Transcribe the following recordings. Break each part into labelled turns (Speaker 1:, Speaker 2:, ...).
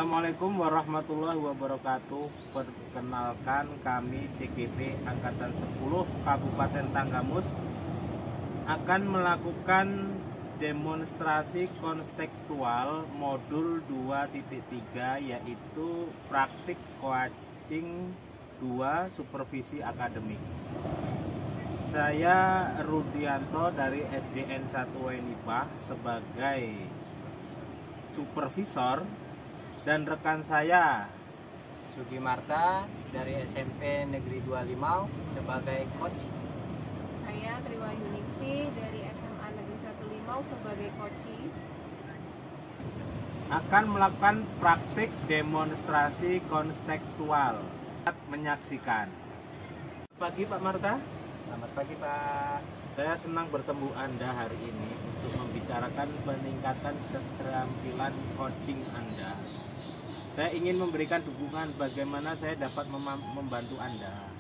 Speaker 1: Assalamualaikum warahmatullahi wabarakatuh. Perkenalkan, kami CGP Angkatan 10 Kabupaten Tanggamus akan melakukan demonstrasi konstekstual modul 2.3, yaitu praktik coaching 2 supervisi akademik. Saya Rudianto dari SDN 1 Wenipah sebagai supervisor, dan rekan saya
Speaker 2: Sugimarta dari SMP Negeri 2 Limau sebagai coach.
Speaker 3: Saya Triwayuningsih dari SMA Negeri 1 Limau sebagai coaching.
Speaker 1: akan melakukan praktik demonstrasi konstekstual. Menyaksikan. Pagi Pak Marta.
Speaker 2: Selamat pagi Pak.
Speaker 1: Saya senang bertemu Anda hari ini untuk membicarakan peningkatan keterampilan coaching Anda. Saya ingin memberikan dukungan bagaimana saya dapat membantu Anda.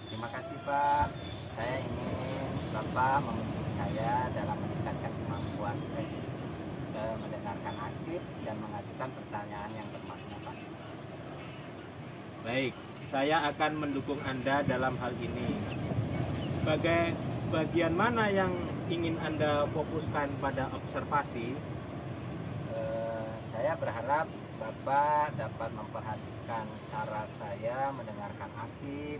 Speaker 2: Terima kasih Pak. Saya ingin Bapak membimbing saya dalam meningkatkan kemampuan presisi, mendengarkan aktif dan mengajukan pertanyaan yang bermakna Pak.
Speaker 1: Baik, saya akan mendukung Anda dalam hal ini. Bagian mana yang ingin Anda fokuskan pada observasi?
Speaker 2: Saya berharap Bapak dapat memperhatikan cara saya mendengarkan aktif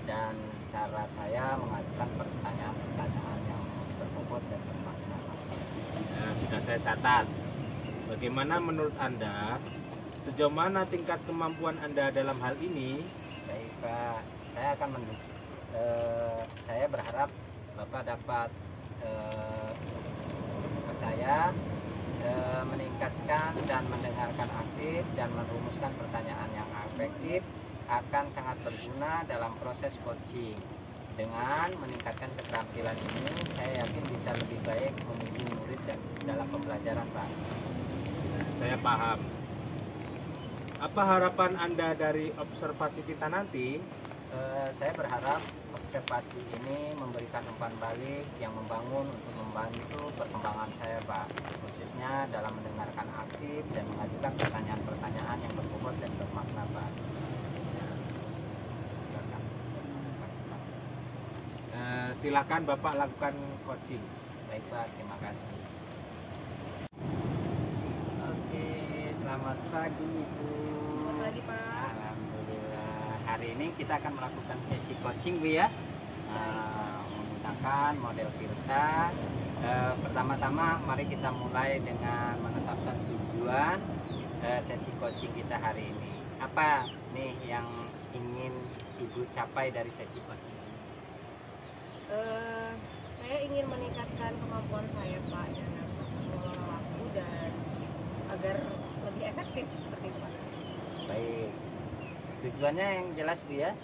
Speaker 2: dan cara saya mengajukan pertanyaan-pertanyaan yang berbobot dan bermakna.
Speaker 1: Nah, sudah saya catat. Bagaimana menurut Anda? Sejauh mana tingkat kemampuan Anda dalam hal ini?
Speaker 2: Baik Pak, saya akan mendukung. Saya berharap Bapak dapat percaya, meningkatkan dan mendengarkan aktif dan merumuskan pertanyaan yang efektif akan sangat berguna dalam proses coaching. Dengan meningkatkan keterampilan ini, saya yakin bisa lebih baik membimbing murid dan dalam pembelajaran Pak.
Speaker 1: Saya paham. Apa harapan Anda dari observasi kita nanti?
Speaker 2: Saya berharap observasi ini memberikan umpan balik yang membangun untuk membantu perkembangan saya Pak, khususnya dalam mendengarkan aktif dan mengajukan pertanyaan-pertanyaan yang berbobot dan bermakna Pak.
Speaker 1: Silakan Bapak lakukan coaching.
Speaker 2: Baik Pak, terima kasih. Oke, selamat pagi Ibu.
Speaker 3: Selamat pagi Pak.
Speaker 2: Alhamdulillah, hari ini kita akan melakukan sesi coaching Bu ya, menggunakan model Virta. Pertama-tama mari kita mulai dengan menetapkan tujuan sesi coaching kita hari ini. Apa nih yang ingin Ibu capai dari sesi coaching ini?
Speaker 3: Saya ingin meningkatkan kemampuan saya Pak dalam mengelola waktu dan agar lebih efektif seperti itu Pak.
Speaker 2: Baik, tujuannya yang jelas Bu ya.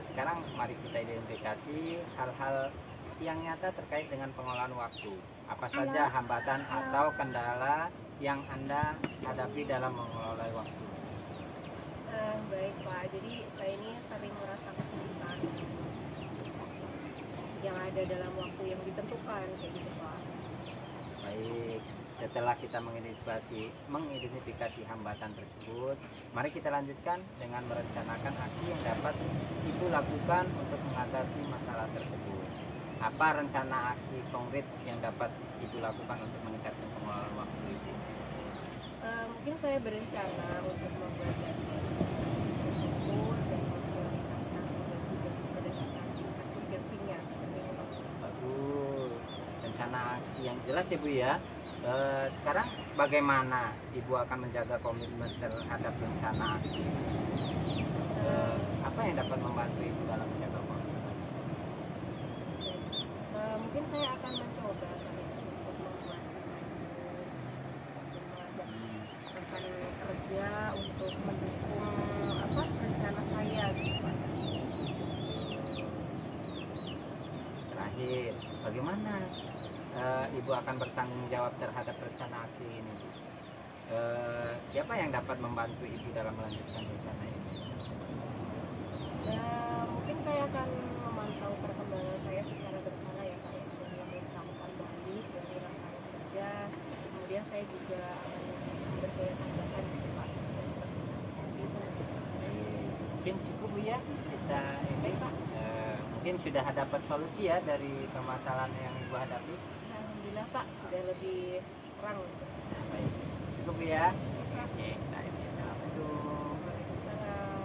Speaker 2: Sekarang mari kita identifikasi hal-hal yang nyata terkait dengan pengelolaan waktu. Apa saja hambatan atau kendala yang Anda hadapi dalam mengelola waktu?
Speaker 3: Baik Pak, jadi saya ini sering merasa kesulitan yang ada dalam waktu yang ditentukan kayak gitu Pak.
Speaker 2: Baik, setelah kita mengidentifikasi hambatan tersebut, mari kita lanjutkan dengan merencanakan aksi yang dapat Ibu lakukan untuk mengatasi masalah tersebut. Apa rencana aksi konkret yang dapat Ibu lakukan untuk meningkatkan pengelolaan waktu Ibu?
Speaker 3: Mungkin saya berencana untuk membelajar buku dan memprioritaskan tugas-tugas berdasarkan tingkat urgensinya.
Speaker 2: Bagus, rencana aksi yang jelas ya Bu ya. Sekarang bagaimana Ibu akan menjaga komitmen terhadap rencana aksi? Apa yang dapat membantu Ibu dalam menjaga komitmen?
Speaker 3: Mungkin saya akan mencoba untuk membuat rekan kerja untuk mendukung rencana saya gitu Pak.
Speaker 2: Terakhir, bagaimana Ibu akan bertanggung jawab terhadap rencana aksi ini? Siapa yang dapat membantu Ibu dalam melanjutkan rencana ini?
Speaker 3: Mungkin saya akan memantau perkembangan saya secara bersama ya Pak, dengan melakukan balik dari rekan kerja. Kemudian saya juga akan sumber daya tambahan
Speaker 2: mungkin cukup Bu ya kita ini Pak. Mungkin sudah dapat solusi ya dari permasalahan yang Ibu hadapi.
Speaker 3: Alhamdulillah Pak, udah lebih terang.
Speaker 2: Nah, baik. Cukup Bu ya. Oke, kita ini. Assalamualaikum.
Speaker 3: Waalaikumsalam.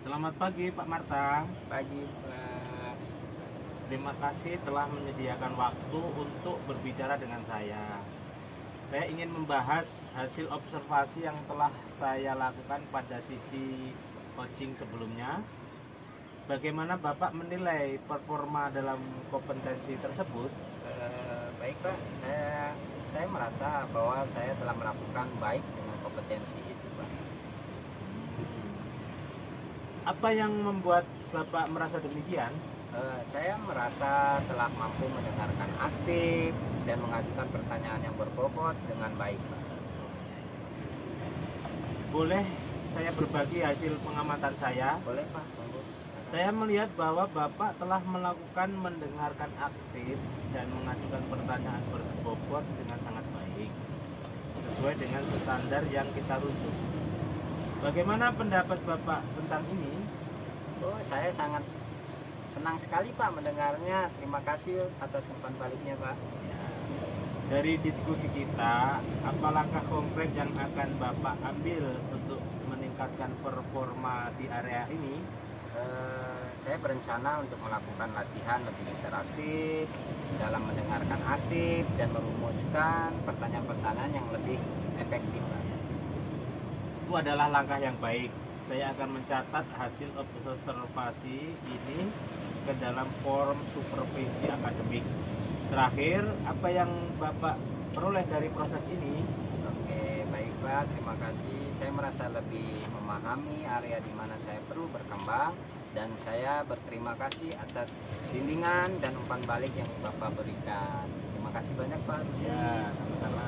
Speaker 1: Selamat pagi Pak Marta.
Speaker 2: Pagi Pak.
Speaker 1: Terima kasih telah menyediakan waktu untuk berbicara dengan saya. Saya ingin membahas hasil observasi yang telah saya lakukan pada sisi coaching sebelumnya. Bagaimana Bapak menilai performa dalam kompetensi tersebut?
Speaker 2: Baik Pak, saya merasa bahwa saya telah melakukan baik dengan kompetensi itu Pak.
Speaker 1: Apa yang membuat Bapak merasa demikian?
Speaker 2: Saya merasa telah mampu mendengarkan aktif dan mengajukan pertanyaan yang berbobot dengan baik Pak.
Speaker 1: Boleh saya berbagi hasil pengamatan saya?
Speaker 2: Boleh Pak, monggo.
Speaker 1: Saya melihat bahwa Bapak telah melakukan mendengarkan aktif dan mengajukan pertanyaan berbobot dengan sangat baik, sesuai dengan standar yang kita rujuk. Bagaimana pendapat Bapak tentang ini?
Speaker 2: Oh, saya sangat senang sekali Pak mendengarnya. Terima kasih atas umpan baliknya Pak.
Speaker 1: Ya, dari diskusi kita, apa langkah konkret yang akan Bapak ambil untuk meningkatkan performa di area ini?
Speaker 2: Saya berencana untuk melakukan latihan lebih interaktif dalam mendengarkan aktif dan merumuskan pertanyaan-pertanyaan yang lebih efektif Pak.
Speaker 1: Itu adalah langkah yang baik. Saya akan mencatat hasil observasi ini ke dalam form supervisi akademik. Terakhir, apa yang Bapak peroleh dari proses ini?
Speaker 2: Oke, baik Pak, terima kasih. Saya merasa lebih memahami area di mana saya perlu berkembang dan saya berterima kasih atas bimbingan dan umpan balik yang Bapak berikan. Terima kasih banyak Pak.
Speaker 1: Ya, sama-sama.